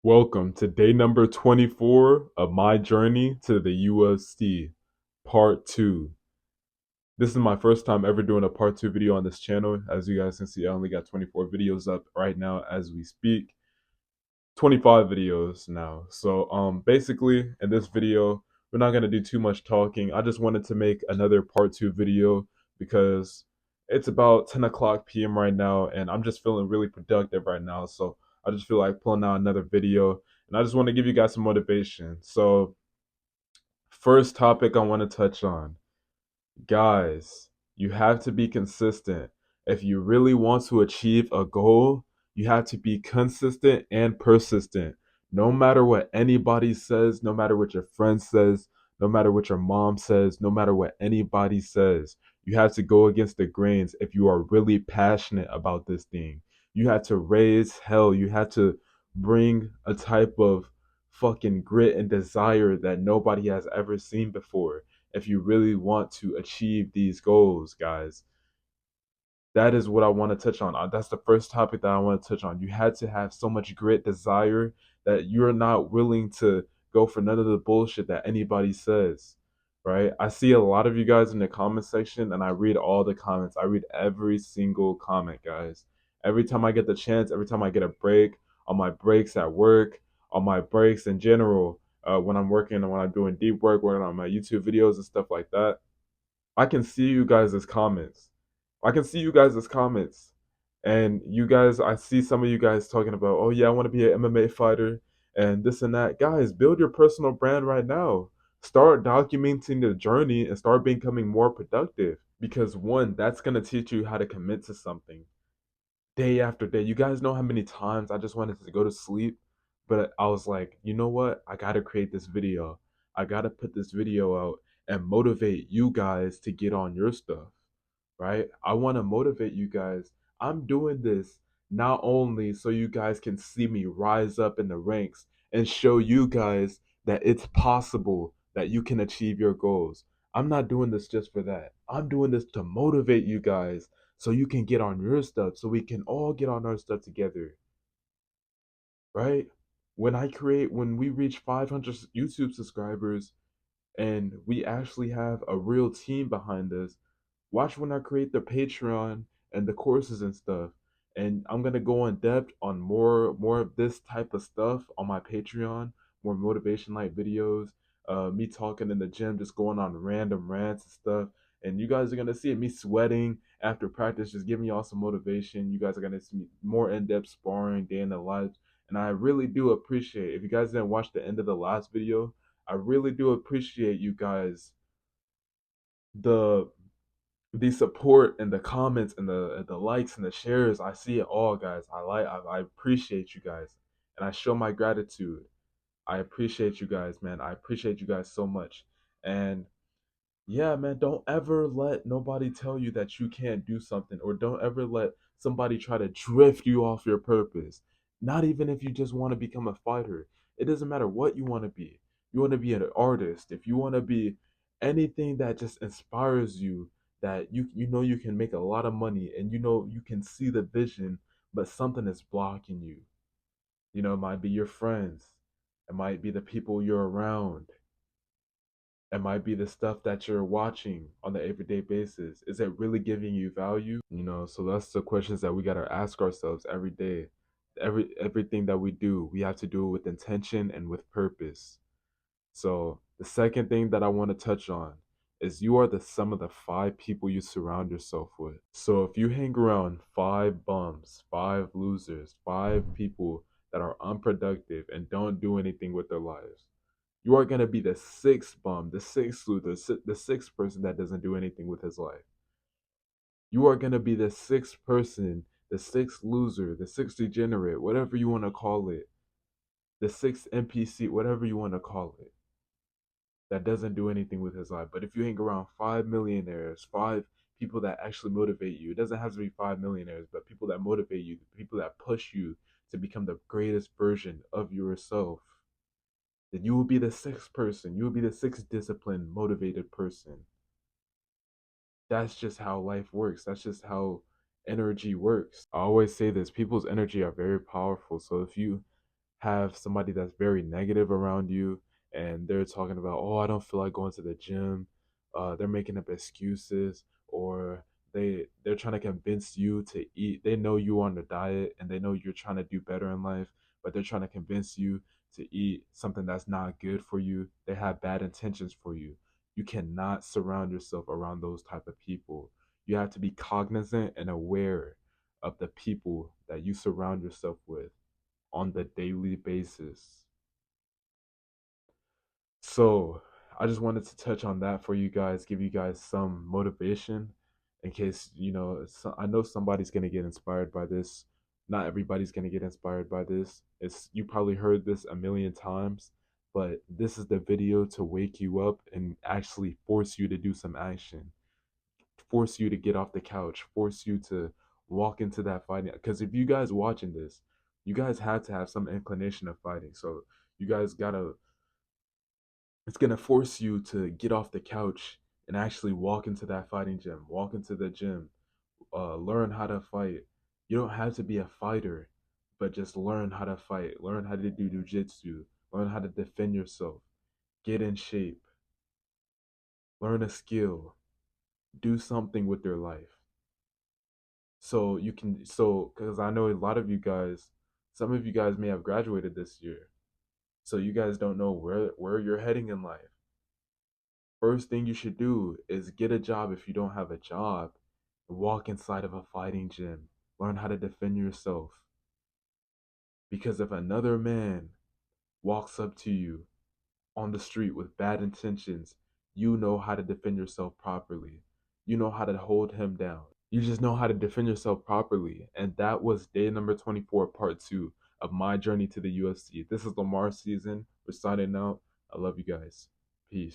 Welcome to day number 24 of my journey to the UFC, part 2. This is my first time ever doing a part 2 video on this channel. As you guys can see, I only got 24 videos up right now as we speak. 25 videos now. So basically in this video, we're not going to do too much talking. I just wanted to make another part 2 video because it's about 10 o'clock p.m. right now and I'm just feeling really productive right now. So I just feel like pulling out another video and I just want to give you guys some motivation. So first topic I want to touch on. Guys, you have to be consistent. If you really want to achieve a goal, you have to be consistent and persistent. No matter what anybody says, no matter what your friend says, no matter what your mom says, no matter what anybody says, you have to go against the grains if you are really passionate about this thing. You have to raise hell. You have to bring a type of fucking grit and desire that nobody has ever seen before if you really want to achieve these goals, guys. That is what I want to touch on. That's the first topic that I want to touch on. You had to have so much grit, desire that you're not willing to go for none of the bullshit that anybody says, right? I see a lot of you guys in the comment section and I read all the comments. I read every single comment, guys. Every time I get the chance, every time I get a break, on my breaks at work, on my breaks in general, when I'm working and when I'm doing deep work, working on my YouTube videos and stuff like that, I can see you guys' comments. I can see you guys' comments. And you guys, I see some of you guys talking about, oh yeah, I want to be an MMA fighter and this and that. Guys, build your personal brand right now. Start documenting the journey and start becoming more productive. Because one, that's going to teach you how to commit to something day after day. You guys know how many times I just wanted to go to sleep, but I was like, you know what? I got to create this video. I got to put this video out and motivate you guys to get on your stuff, right? I want to motivate you guys. I'm doing this not only so you guys can see me rise up in the ranks and show you guys that it's possible that you can achieve your goals. I'm not doing this just for that. I'm doing this to motivate you guys so you can get on your stuff, so we can all get on our stuff together, right? When we reach 500 YouTube subscribers and we actually have a real team behind us, watch when I create the Patreon and the courses and stuff. And I'm gonna go in depth on more of this type of stuff on my Patreon, more motivation like videos, me talking in the gym, just going on random rants and stuff. And you guys are gonna see it, me sweating after practice, just giving y'all some motivation. You guys are gonna see more in-depth sparring, day in the life. And I really do appreciate, if you guys didn't watch the end of the last video, I really do appreciate you guys the the support and the comments and the likes and the shares. I see it all, guys. I appreciate you guys and I show my gratitude. I appreciate you guys, man. I appreciate you guys so much. And yeah, man, don't ever let nobody tell you that you can't do something, or don't ever let somebody try to drift you off your purpose. Not even if you just want to become a fighter. It doesn't matter what you want to be. You want to be an artist, if you want to be anything that just inspires you, that you know you can make a lot of money and you know you can see the vision, but something is blocking you. You know, it might be your friends, it might be the people you're around, it might be the stuff that you're watching on the everyday basis. Is it really giving you value? You know, so that's the questions that we gotta ask ourselves every day. Everything that we do, we have to do it with intention and with purpose. So the second thing that I want to touch on is you are the sum of the five people you surround yourself with. So if you hang around five bums, five losers, five people that are unproductive and don't do anything with their lives, you are going to be the sixth bum, the sixth loser, the sixth person that doesn't do anything with his life. You are going to be the sixth person, the sixth loser, the sixth degenerate, whatever you want to call it, the sixth NPC, whatever you want to call it, that doesn't do anything with his life. But if you hang around five millionaires, five people that actually motivate you, it doesn't have to be five millionaires, but people that motivate you, people that push you to become the greatest version of yourself, then you will be the sixth person. You will be the sixth disciplined, motivated person. That's just how life works. That's just how energy works. I always say this, people's energy are very powerful. So if you have somebody that's very negative around you, and they're talking about, oh, I don't feel like going to the gym. They're making up excuses, or they're trying to convince you to eat. They know you're on the diet, and they know you're trying to do better in life, but they're trying to convince you to eat something that's not good for you. They have bad intentions for you. You cannot surround yourself around those type of people. You have to be cognizant and aware of the people that you surround yourself with on the daily basis. So, I just wanted to touch on that for you guys, give you guys some motivation in case, I know somebody's going to get inspired by this. Not everybody's going to get inspired by this. It's you probably heard this a million times, but this is the video to wake you up and actually force you to do some action, force you to get off the couch, force you to walk into that fighting. Because if you guys watching this, you guys had to have some inclination of fighting. So you guys gotta, it's gonna force you to get off the couch and actually walk into that fighting gym, walk into the gym, learn how to fight. You don't have to be a fighter, but just learn how to fight, learn how to do jujitsu, learn how to defend yourself, get in shape, learn a skill, do something with your life. So you can, because I know a lot of you guys, some of you guys may have graduated this year, so you guys don't know where you're heading in life. First thing you should do is get a job if you don't have a job, and walk inside of a fighting gym, learn how to defend yourself. Because if another man walks up to you on the street with bad intentions, you know how to defend yourself properly. You know how to hold him down. You just know how to defend yourself properly. And that was day number 24, part 2 of my journey to the UFC. This is Lamar season. We're signing out. I love you guys. Peace.